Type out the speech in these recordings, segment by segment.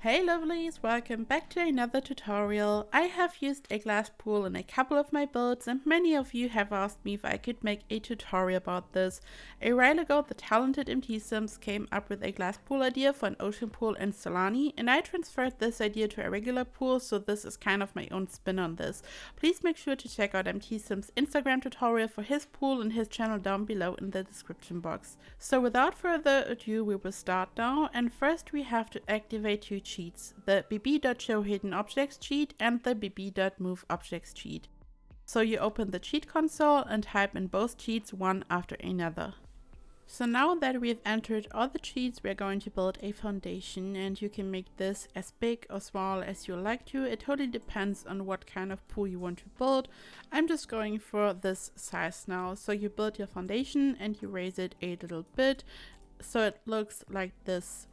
Hey lovelies, welcome back to another tutorial. I have used a glass pool in a couple of my builds and many of you have asked me if I could make a tutorial about this. A while ago the talented MT Sims came up with a glass pool idea for an ocean pool in Solani and I transferred this idea to a regular pool, so this is kind of my own spin on this. Please make sure to check out MT Sims' Instagram tutorial for his pool and his channel down below in the description box. So without further ado we will start now, and first we have to activate two cheats, the bb.showHiddenObjects cheat and the bb.moveObjects cheat. So you open the cheat console and type in both cheats one after another. So now that we've entered all the cheats, we're going to build a foundation, and you can make this as big or small as you like to. It totally depends on what kind of pool you want to build. I'm just going for this size now. So you build your foundation and you raise it a little bit so it looks like this.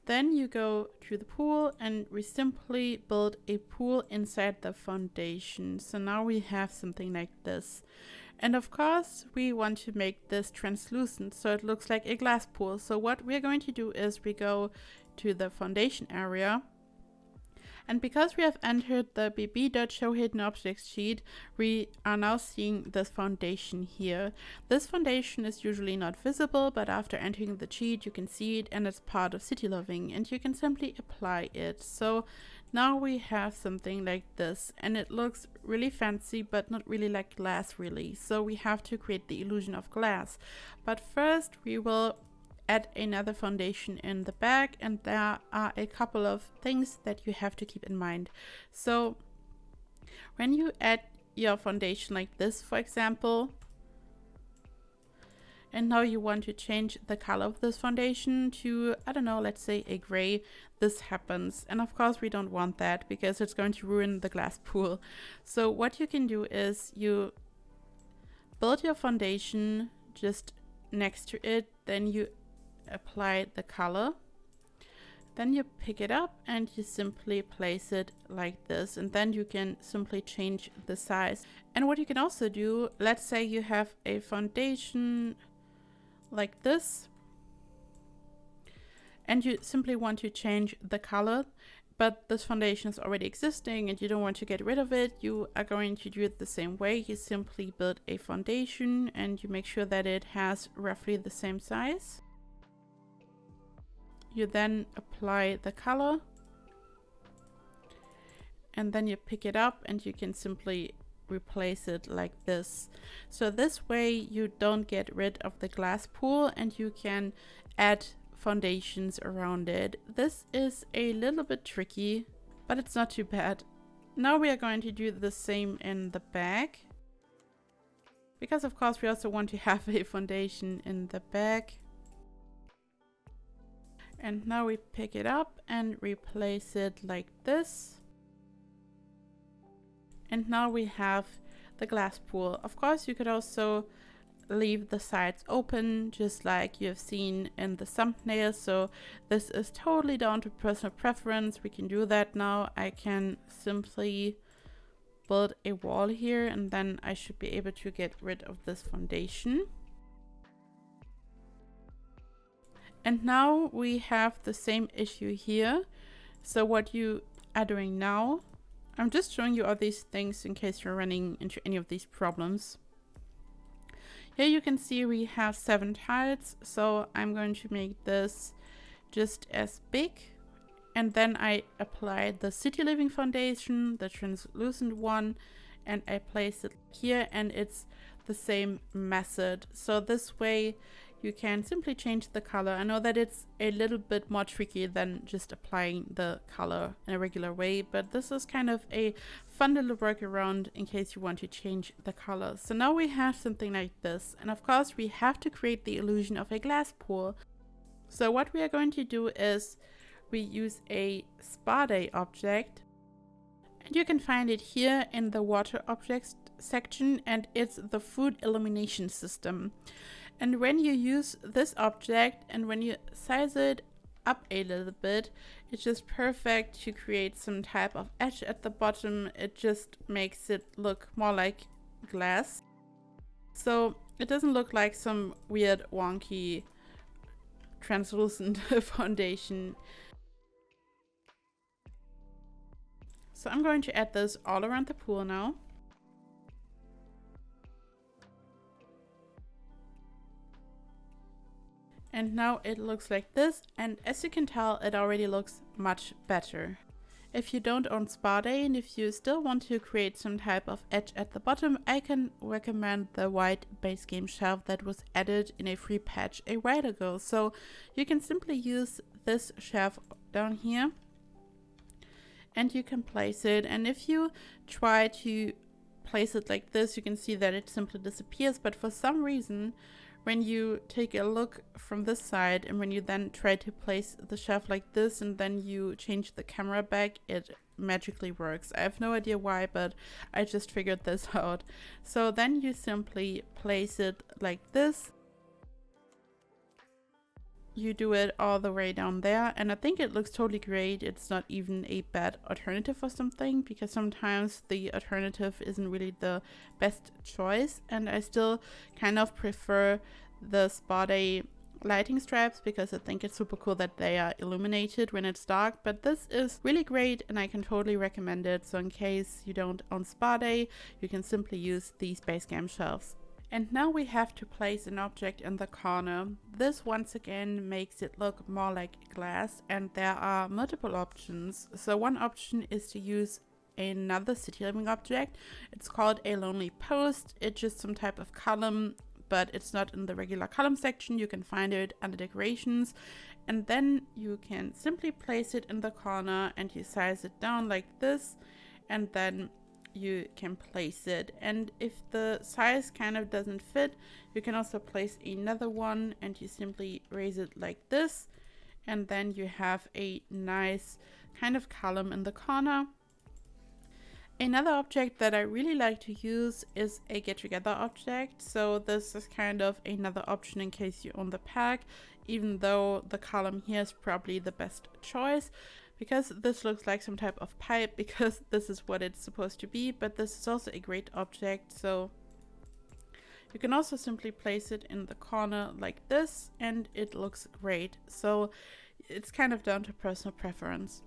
Then you go to the pool and we simply build a pool inside the foundation. So now we have something like this. And of course we want to make this translucent so it looks like a glass pool. So what we're going to do is we go to the foundation area. And because we have entered the bb.showHiddenObjects sheet, we are now seeing this foundation here. This foundation is usually not visible, but after entering the cheat you can see it and it's part of City Living and you can simply apply it. So now we have something like this and it looks really fancy but not really like glass really. So we have to create the illusion of glass. But first we will add another foundation in the back, and there are a couple of things that you have to keep in mind. So when you add your foundation like this, for example, and now you want to change the color of this foundation to, I don't know, let's say a gray, this happens. And of course we don't want that because it's going to ruin the glass pool. So what you can do is you build your foundation just next to it, then you apply the color, then you pick it up and you simply place it like this, and then you can simply change the size. And what you can also do, let's say you have a foundation like this and you simply want to change the color, but this foundation is already existing and you don't want to get rid of it, you are going to do it the same way. You simply build a foundation and you make sure that it has roughly the same size. You then apply the color and then you pick it up and you can simply replace it like this. So this way you don't get rid of the glass pool and you can add foundations around it. This is a little bit tricky, but it's not too bad. Now we are going to do the same in the back, because of course we also want to have a foundation in the back. And now we pick it up and replace it like this. And now we have the glass pool. Of course, you could also leave the sides open, just like you have seen in the thumbnail. So this is totally down to personal preference. We can do that now. I can simply build a wall here and then I should be able to get rid of this foundation. And now we have the same issue here. So what you are doing now, I'm just showing you all these things in case you're running into any of these problems. Here you can see we have 7 tiles. So I'm going to make this just as big. And then I apply the City Living foundation, the translucent one, and I place it here and it's the same method. So this way you can simply change the color. I know that it's a little bit more tricky than just applying the color in a regular way, but this is kind of a fun little workaround in case you want to change the color. So now we have something like this, and of course we have to create the illusion of a glass pool. So what we are going to do is we use a spa day object, and you can find it here in the water objects section, and it's the food illumination system. And when you use this object and when you size it up a little bit, it's just perfect to create some type of edge at the bottom. It just makes it look more like glass. So it doesn't look like some weird wonky translucent foundation. So I'm going to add this all around the pool now. And now it looks like this, and as you can tell, it already looks much better. If you don't own Spa Day and if you still want to create some type of edge at the bottom, I can recommend the white base game shelf that was added in a free patch a while ago. So you can simply use this shelf down here and you can place it, and if you try to place it like this, you can see that it simply disappears, but for some reason when you take a look from this side and when you then try to place the shelf like this and then you change the camera back, it magically works. I have no idea why, but I just figured this out. So then you simply place it like this. You do it all the way down there, and I think it looks totally great. It's not even a bad alternative or something, because sometimes the alternative isn't really the best choice, and I still kind of prefer the Spa Day lighting straps because I think it's super cool that they are illuminated when it's dark. But this is really great and I can totally recommend it. So in case you don't own Spa Day, you can simply use these base game shelves. And now we have to place an object in the corner. This once again makes it look more like glass, and there are multiple options. So one option is to use another city living object. It's called a lonely post. It's just some type of column, but it's not in the regular column section. You can find it under decorations, and then you can simply place it in the corner and you size it down like this, and then you can place it. And if the size kind of doesn't fit, you can also place another one and you simply raise it like this, and then you have a nice kind of column in the corner. Another object that I really like to use is a get together object. So this is kind of another option in case you own the pack, even though the column here is probably the best choice, because this looks like some type of pipe, because this is what it's supposed to be, but this is also a great object. So you can also simply place it in the corner like this and it looks great. So it's kind of down to personal preference.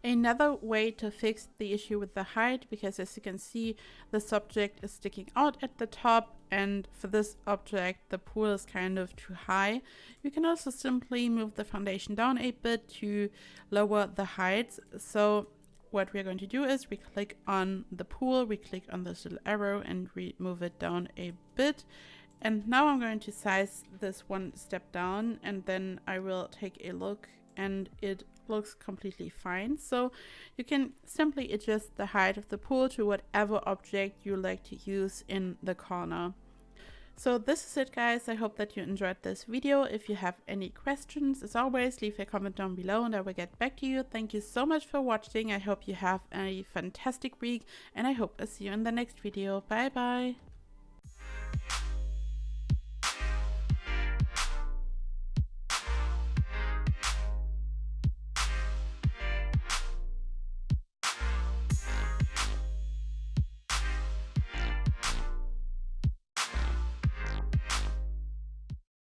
Another way to fix the issue with the height, because as you can see, this object is sticking out at the top, and for this object the pool is kind of too high. You can also simply move the foundation down a bit to lower the height. So what we're going to do is we click on the pool, we click on this little arrow and we move it down a bit. And now I'm going to size this one step down, and then I will take a look and it looks completely fine. So you can simply adjust the height of the pool to whatever object you like to use in the corner. So this is it, guys. I hope that you enjoyed this video. If you have any questions, as always, leave a comment down below and I will get back to you. Thank you so much for watching. I hope you have a fantastic week and I hope I see you in the next video. Bye bye.